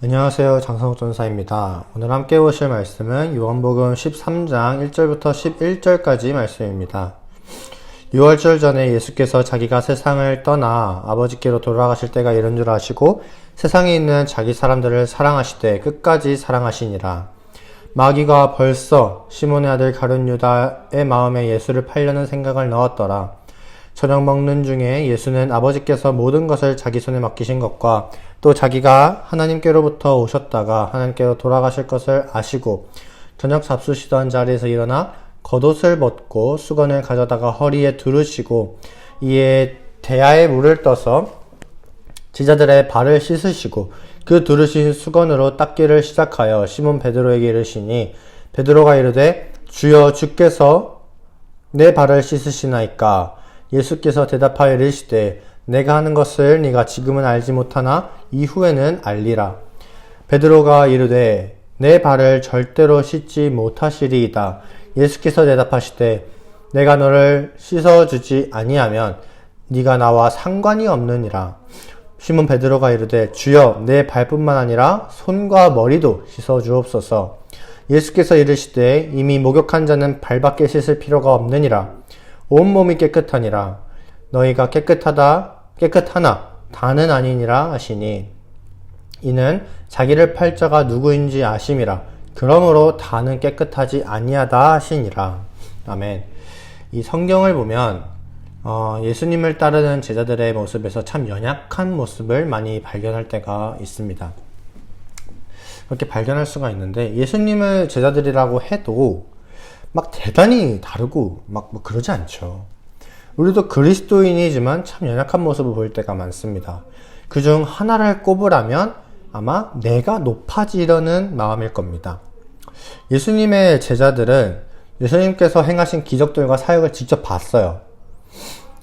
안녕하세요. 장성욱 전사입니다. 오늘 함께 보실 말씀은 요한복음 13장 1절부터 11절까지 말씀입니다. 6월절 전에 예수께서 자기가 세상을 떠나 아버지께로 돌아가실 때가 이른 줄 아시고 세상에 있는 자기 사람들을 사랑하시되 끝까지 사랑하시니라. 마귀가 벌써 시몬의 아들 가룟 유다의 마음에 예수를 팔려는 생각을 넣었더라. 저녁 먹는 중에 예수는 아버지께서 모든 것을 자기 손에 맡기신 것과 또 자기가 하나님께로부터 오셨다가 하나님께로 돌아가실 것을 아시고 저녁 잡수시던 자리에서 일어나 겉옷을 벗고 수건을 가져다가 허리에 두르시고 이에 대야에 물을 떠서 제자들의 발을 씻으시고 그 두르신 수건으로 닦기를 시작하여 시몬 베드로에게 이르시니 베드로가 이르되 주여 주께서 내 발을 씻으시나이까. 예수께서 대답하여 이르시되 내가 하는 것을 네가 지금은 알지 못하나 이후에는 알리라. 베드로가 이르되 내 발을 절대로 씻지 못하시리이다. 예수께서 대답하시되 내가 너를 씻어주지 아니하면 네가 나와 상관이 없느니라. 시몬 베드로가 이르되 주여 내 발뿐만 아니라 손과 머리도 씻어주옵소서. 예수께서 이르시되 이미 목욕한 자는 발밖에 씻을 필요가 없느니라. 온몸이 깨끗하니라. 너희가 깨끗하나 다는 아니니라 하시니 이는 자기를 팔 자가 누구인지 아심이라. 그러므로 다는 깨끗하지 아니하다 하시니라. 아멘. 이 성경을 보면 예수님을 따르는 제자들의 모습에서 참 연약한 모습을 많이 발견할 때가 있습니다. 그렇게 발견할 수가 있는데 예수님을 제자들이라고 해도 막 대단히 다르고 막 그러지 않죠. 우리도 그리스도인이지만 참 연약한 모습을 보일 때가 많습니다. 그중 하나를 꼽으라면 아마 내가 높아지려는 마음일 겁니다. 예수님의 제자들은 예수님께서 행하신 기적들과 사역을 직접 봤어요.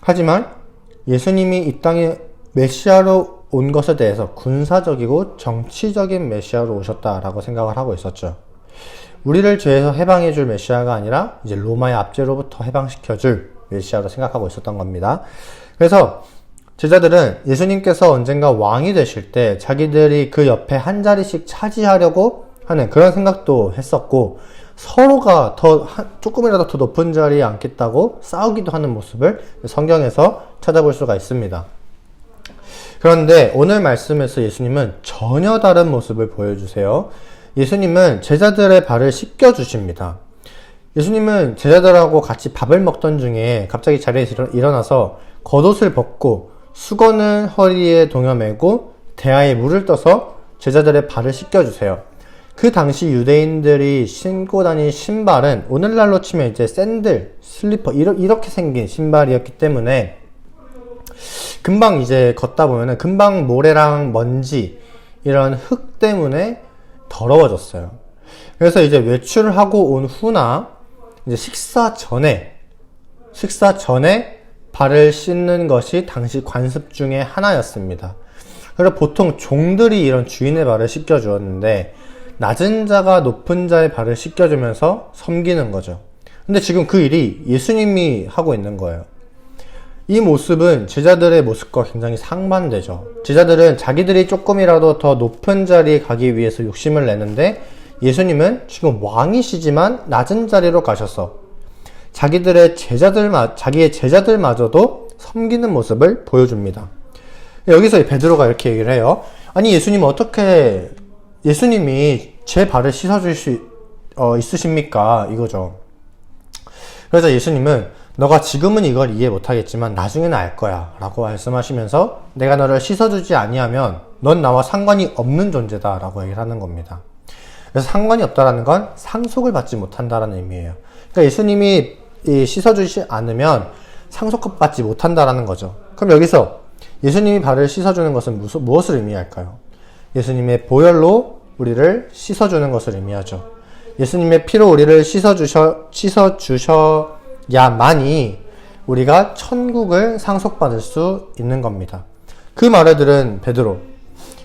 하지만 예수님이 이 땅에 메시아로 온 것에 대해서 군사적이고 정치적인 메시아로 오셨다라고 생각을 하고 있었죠. 우리를 죄에서 해방해줄 메시아가 아니라 이제 로마의 압제로부터 해방시켜줄 메시아로 생각하고 있었던 겁니다. 그래서 제자들은 예수님께서 언젠가 왕이 되실 때 자기들이 그 옆에 한 자리씩 차지하려고 하는 그런 생각도 했었고 서로가 조금이라도 더 높은 자리에 앉겠다고 싸우기도 하는 모습을 성경에서 찾아볼 수가 있습니다. 그런데 오늘 말씀에서 예수님은 전혀 다른 모습을 보여주세요. 예수님은 제자들의 발을 씻겨주십니다. 예수님은 제자들하고 같이 밥을 먹던 중에 갑자기 자리에서 일어나서 겉옷을 벗고 수건을 허리에 동여매고 대야에 물을 떠서 제자들의 발을 씻겨주세요. 그 당시 유대인들이 신고 다닌 신발은 오늘날로 치면 이제 샌들, 슬리퍼 이렇게 생긴 신발이었기 때문에 금방 이제 걷다 보면은 금방 모래랑 먼지 이런 흙 때문에 더러워졌어요. 그래서 이제 외출을 하고 온 후나 이제 식사 전에 발을 씻는 것이 당시 관습 중에 하나였습니다. 그래서 보통 종들이 이런 주인의 발을 씻겨 주었는데 낮은 자가 높은 자의 발을 씻겨 주면서 섬기는 거죠. 근데 지금 그 일이 예수님이 하고 있는 거예요. 이 모습은 제자들의 모습과 굉장히 상반되죠. 제자들은 자기들이 조금이라도 더 높은 자리에 가기 위해서 욕심을 내는데 예수님은 지금 왕이시지만 낮은 자리로 가셔서 자기의 제자들마저도 섬기는 모습을 보여줍니다. 여기서 베드로가 이렇게 얘기를 해요. 아니 예수님이 제 발을 씻어줄 수 있으십니까? 이거죠. 그래서 예수님은 너가 지금은 이걸 이해 못하겠지만 나중에는 알 거야 라고 말씀하시면서 내가 너를 씻어주지 아니하면 넌 나와 상관이 없는 존재다 라고 얘기를 하는 겁니다. 그래서 상관이 없다라는 건 상속을 받지 못한다라는 의미예요. 그러니까 예수님이 씻어주지 않으면 상속받지 못한다라는 거죠. 그럼 여기서 예수님이 발을 씻어주는 것은 무엇을 의미할까요? 예수님의 보혈로 우리를 씻어주는 것을 의미하죠. 예수님의 피로 우리를 씻어주셔야만이 우리가 천국을 상속받을 수 있는 겁니다. 그 말을 들은 베드로,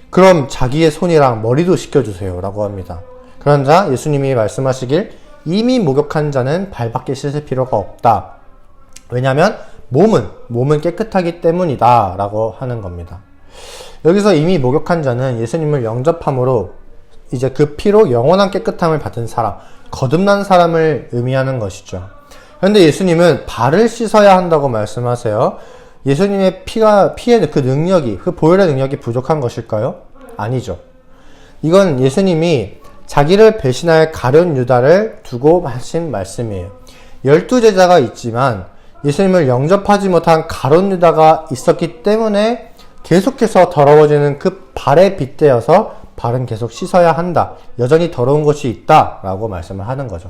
그럼 자기의 손이랑 머리도 씻겨주세요 라고 합니다. 그러자 예수님이 말씀하시길 이미 목욕한 자는 발밖에 씻을 필요가 없다. 왜냐하면 몸은 깨끗하기 때문이다 라고 하는 겁니다. 여기서 이미 목욕한 자는 예수님을 영접함으로 이제 그 피로 영원한 깨끗함을 받은 사람, 거듭난 사람을 의미하는 것이죠. 그런데 예수님은 발을 씻어야 한다고 말씀하세요. 예수님의 피의 그 능력이, 그 보혈의 능력이 부족한 것일까요? 아니죠. 이건 예수님이 자기를 배신할 가룟 유다를 두고 하신 말씀이에요. 12제자가 있지만 예수님을 영접하지 못한 가룟 유다가 있었기 때문에 계속해서 더러워지는 그 발에 빗대어서 발은 계속 씻어야 한다. 여전히 더러운 것이 있다. 라고 말씀을 하는 거죠.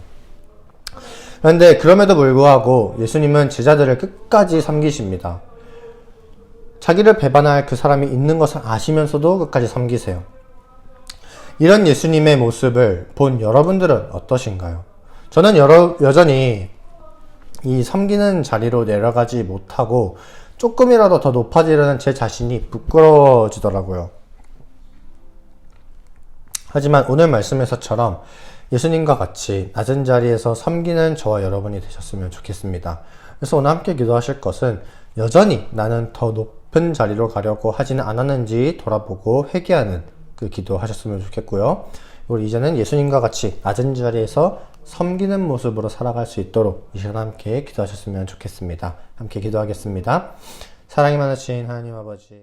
그런데 그럼에도 불구하고 예수님은 제자들을 끝까지 섬기십니다. 자기를 배반할 그 사람이 있는 것을 아시면서도 끝까지 섬기세요. 이런 예수님의 모습을 본 여러분들은 어떠신가요? 저는 여전히 이 섬기는 자리로 내려가지 못하고 조금이라도 더 높아지려는 제 자신이 부끄러워지더라고요. 하지만 오늘 말씀에서처럼 예수님과 같이 낮은 자리에서 섬기는 저와 여러분이 되셨으면 좋겠습니다. 그래서 오늘 함께 기도하실 것은 여전히 나는 더 높은 자리로 가려고 하지는 않았는지 돌아보고 회개하는 그 기도하셨으면 좋겠고요. 우리 이제는 예수님과 같이 낮은 자리에서 섬기는 모습으로 살아갈 수 있도록 이 시간 함께 기도하셨으면 좋겠습니다. 함께 기도하겠습니다. 사랑이 많으신 하나님 아버지,